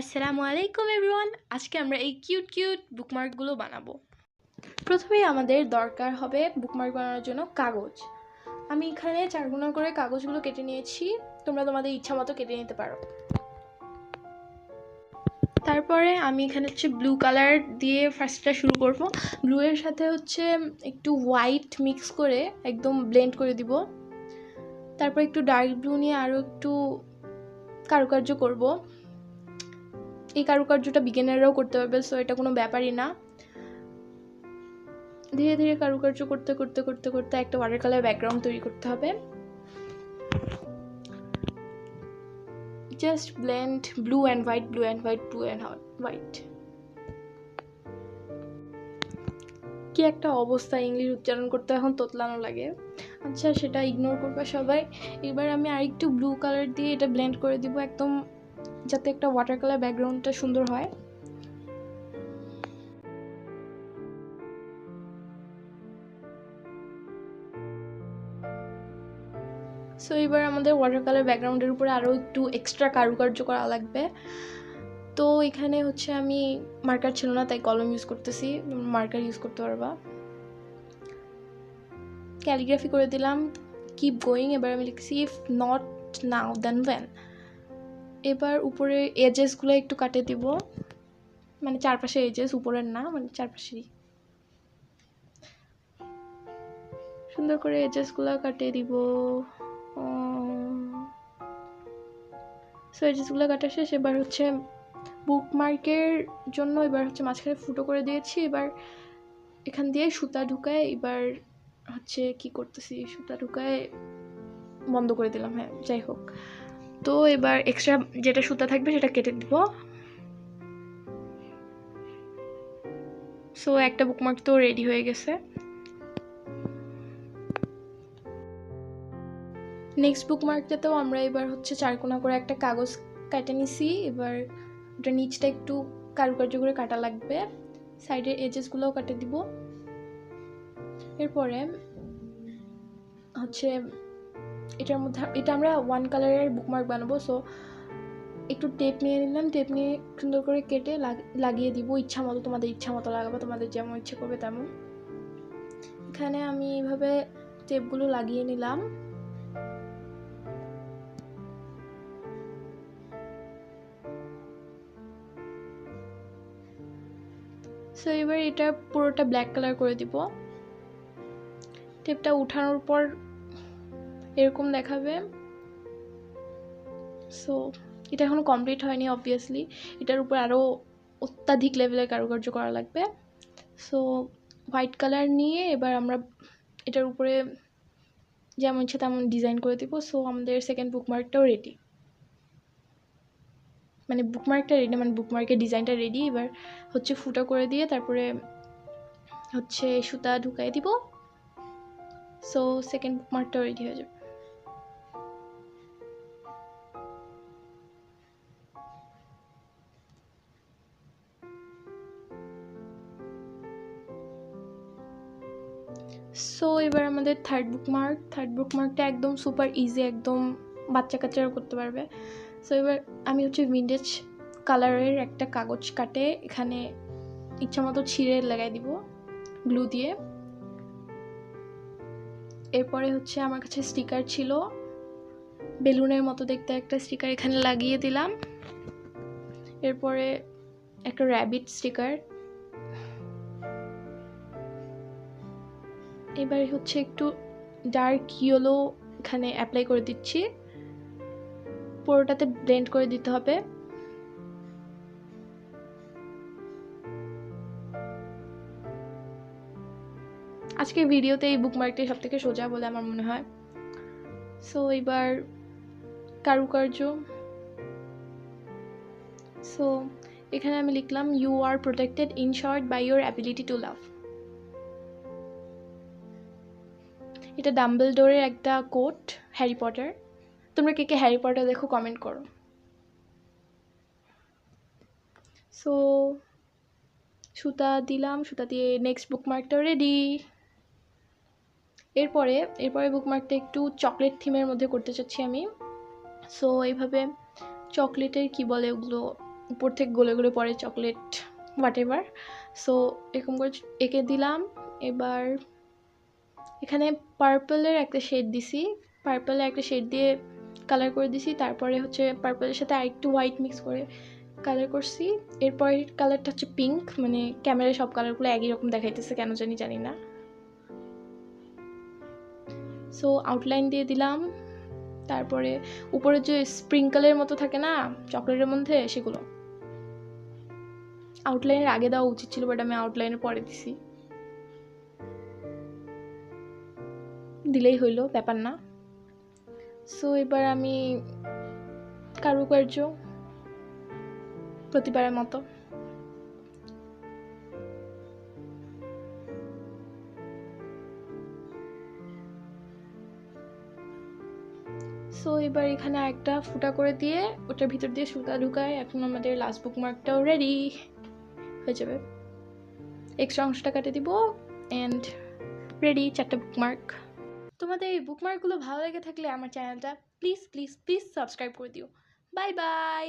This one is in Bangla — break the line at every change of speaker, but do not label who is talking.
আসসালামু আলাইকুম এভরিওয়ান। আজকে আমরা এই কিউট কিউট বুকমার্কগুলো বানাবো। প্রথমেই আমাদের দরকার হবে বুকমার্ক বানানোর জন্য কাগজ। আমি এখানে 4 গুণা করে কাগজগুলো কেটে নিয়েছি, তোমরা তোমাদের ইচ্ছা মতো কেটে নিতে পারো। তারপরে আমি এখানে ব্লু কালার দিয়ে ফার্স্টটা শুরু করব। ব্লু এর সাথে একটু হোয়াইট মিক্স করে একদম ব্লেন্ড করে দিব। তারপর একটু ডার্ক ব্লু নিয়ে আরও একটু কারুকার্য করব। এই কারুকার্যটা বিগিনাররাও করতে পারবে, সো এটা কোনো ব্যাপারই না। ধীরে ধীরে কারুকার্য করতে করতে করতে করতে একটা ওয়াটার কালার ব্যাকগ্রাউন্ড তৈরি করতে হবে। Just blend blue and white, blue and white, blue and white. কি একটা অবস্থা, ইংলিশ উচ্চারণ করতে এখন তোতলানো লাগে। আচ্ছা, সেটা ইগনোর করবে সবাই। এবার আমি আরেকটু ব্লু কালার দিয়ে এটা ব্লেন্ড করে দিব একদম, যাতে একটা ওয়াটার কালার ব্যাকগ্রাউন্ডটা সুন্দর হয়। সো এবার আমাদের ওয়াটার কালার ব্যাকগ্রাউন্ডের উপরে আরও একটু এক্সট্রা কারুকার্য করা লাগবে। তো এখানে আমি মার্কার ছিল না, তাই কলম ইউজ করতেছি। মার্কার ইউজ করতে পারবা। ক্যালিগ্রাফি করে দিলাম, কিপ গোয়িং। এবার আমি লিখছি if not now then when. এবার উপরে এজেসগুলো একটু কাটে দিব, মানে চারপাশে এজেস, উপরের না, মানে চারপাশেই সুন্দর করে এজেসগুলো কাটে দিব। সো এজেসগুলো কাটা শেষ। এবার বুকমার্কের জন্য এবার মাঝখানে ফুটো করে দিয়েছি। এবার এখান দিয়ে সুতা ঢুকায়, এবার কি করতেছি, সুতা ঢুকায় বন্ধ করে দিলাম। হ্যাঁ, যাই হোক। তো এবার এক্সট্রা যেটা সুতা থাকবে সেটা কেটে দিব। সো একটা বুকমার্ক তো রেডি হয়ে গেছে। নেক্সট বুকমার্কটাতেও আমরা এবার 4 কোণা করে একটা কাগজ কেটে নিছি। এবার ওটা নিচটা একটু কারুকার্য করে কাটা লাগবে, সাইডের এজেসগুলোও কাটে দিব। এরপরে এটার মধ্যে এটা আমরা 1 কালারের বুকমার্ক বানাবো। সো একটু টেপ নিয়ে নিলাম, টেপ নিয়ে সুন্দর করে কেটে লাগিয়ে দিব ইচ্ছা মতো। তোমাদের ইচ্ছা মতো লাগাবো, তোমাদের যেমন ইচ্ছে করবে তেমন। এখানে আমি এইভাবে টেপগুলো লাগিয়ে নিলাম। সো এবার এটা পুরোটা ব্ল্যাক কালার করে দিব। টেপটা উঠানোর পর এরকম দেখাবে। সো এটা এখনো কমপ্লিট হয়নি, অবভিয়াসলি। এটার উপর আরও অত্যাধিক লেভেলের কারুকার্য করা লাগবে। সো হোয়াইট কালার নিয়ে এবার আমরা এটার উপরে যেমন ইচ্ছে তেমন ডিজাইন করে দিব। সো আমাদের সেকেন্ড বুকমার্কটাও রেডি, মানে বুকমার্কটা রেডি, মানে বুকমার্কের ডিজাইনটা রেডি। এবার ফুটো করে দিয়ে তারপরে সুতা ঢুকাই দিব। সো সেকেন্ড বুকমার্কটাও রেডি হয়ে যাবে। সো এবার আমাদের থার্ড বুকমার্কটা একদম সুপার ইজি, একদম বাচ্চা কাচ্চারা করতে পারবে। সো এবার আমি ভিন্টেজ কালারের একটা কাগজ কাটে এখানে ইচ্ছা মতো ছিঁড়ে লাগাই দিব গ্লু দিয়ে। এরপরে আমার কাছে স্টিকার ছিল, বেলুনের মতো দেখতে একটা স্টিকার এখানে লাগিয়ে দিলাম। এরপরে একটা র্যাবিট স্টিকার। এবার একটু ডার্ক ইয়েলো এখানে অ্যাপ্লাই করে দিচ্ছি, পুরোটাতে ব্লেন্ড করে দিতে হবে। আজকের ভিডিওতে এই বুকমার্কটাই সব থেকে সোজা বলে আমার মনে হয়। সো এবার কারুকার্য। সো এখানে আমি লিখলাম you are protected in short by your ability to love. এটা ডাম্বলডোরের একটা কোট, হ্যারি পটার। তোমরা কে কে হ্যারি পটার দেখো কমেন্ট করো। সো সুতা দিলাম, সুতা দিয়ে নেক্সট বুকমার্কটা রেডি। এরপরে বুকমার্কটা একটু চকলেট থিমের মধ্যে করতে চাচ্ছি আমি। সো এইভাবে চকলেটের কি বলে ওগুলো, উপর থেকে গলে গলে পড়ে চকলেট হোয়াট এভার। সো এরকম করে এঁকে দিলাম। এবার এখানে পার্পলের একটা শেড দিছি, পার্পলের একটা শেড দিয়ে কালার করে দিছি। তারপরে হচ্ছে পার্পলের সাথে আরেকটু হোয়াইট মিক্স করে কালার করছি। এরপরে কালারটা হচ্ছে পিঙ্ক, মানে ক্যামেরায় সব কালারগুলো একই রকম দেখাইতেছে কেন জানি না। সো আউটলাইন দিয়ে দিলাম। তারপরে উপরে যে স্প্রিঙ্কলের মতো থাকে না চকলেটের মধ্যে, সেগুলো আউটলাইনের আগে দেওয়া উচিত ছিল, বাট আমি আউটলাইনের পরে দিছি, দিলেই হইলো, ব্যাপার না। সো এবার আমি কারুকার্য প্রতিবারের মতো সো এবার এখানে একটা ফুটা করে দিয়ে ওটার ভিতর দিয়ে সুতা ঢুকায় এখন আমাদের লাস্ট বুকমার্কটাও রেডি হয়ে যাবে। এক্সট্রা অংশটা কাটে দিব অ্যান্ড রেডি 4টা বুকমার্ক। তোমাদের এই বুকমার্কগুলো ভালো লেগে থাকলে আমার চ্যানেলটা প্লিজ প্লিজ প্লিজ সাবস্ক্রাইব করে দিও। Bye bye.